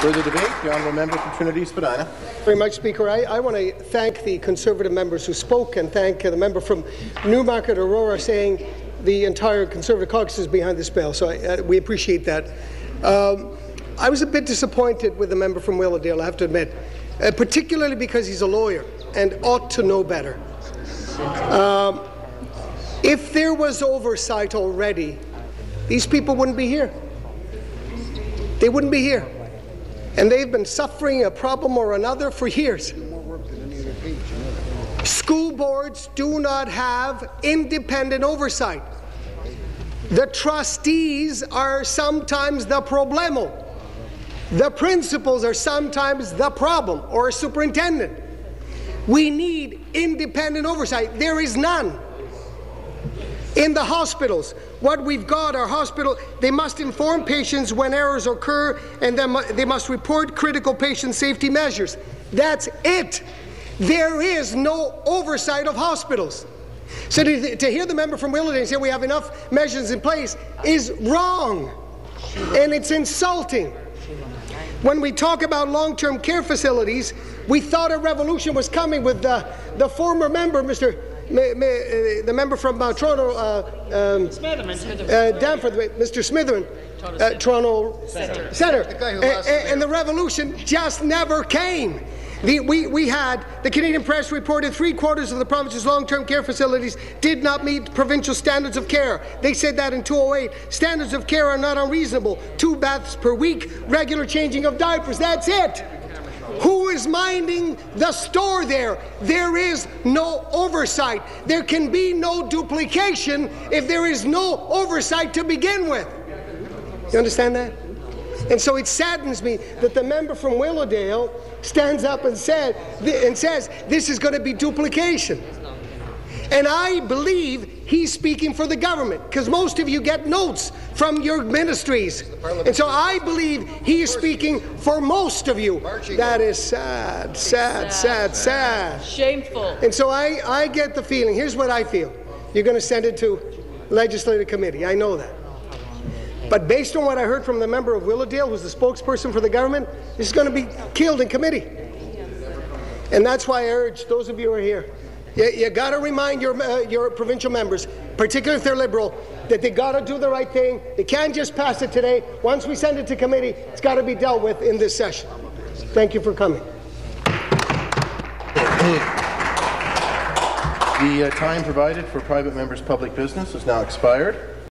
Further debate? The honourable member for Trinity Spadina. Very much, Speaker. I want to thank the Conservative members who spoke and thank the member from Newmarket Aurora saying the entire Conservative caucus is behind this bill. So we appreciate that. I was a bit disappointed with the member from Willowdale, I have to admit, particularly because he's a lawyer and ought to know better. If there was oversight already, these people wouldn't be here. They wouldn't be here. And they've been suffering a problem or another for years. School boards do not have independent oversight. The trustees are sometimes the problemo. The principals are sometimes the problem, or a superintendent. We need independent oversight. There is none. In the hospitals, what we've got are they must inform patients when errors occur, and then they must report critical patient safety measures. That's it. There is no oversight of hospitals. So to hear the member from Willowdale say we have enough measures in place is wrong, and it's insulting. When we talk about long-term care facilities, we thought a revolution was coming with the former member, the member from Toronto, Danforth, Mr. Smitherman, Toronto Centre, and the revolution just never came. We had, the Canadian Press reported 3/4 of the province's long-term care facilities did not meet provincial standards of care. They said that in 2008. Standards of care are not unreasonable. 2 baths per week, regular changing of diapers. That's it. Who is minding the store there? There is no oversight. There can be no duplication if there is no oversight to begin with. You understand that? And so it saddens me that the member from Willowdale stands up and says this is going to be duplication. And I believe he's speaking for the government, because most of you get notes from your ministries. And so I believe he is speaking for most of you. That is sad, sad, sad, sad. Shameful. And so I get the feeling, here's what I feel. You're going to send it to Legislative Committee. I know that. But based on what I heard from the member of Willowdale, who's the spokesperson for the government, this is going to be killed in committee. And that's why I urge those of you who are here, you got to remind your provincial members, particularly if they're Liberal, that they got to do the right thing. They can't just pass it today. Once we send it to committee, it's got to be dealt with in this session. Thank you for coming. The time provided for private members' public business is now expired.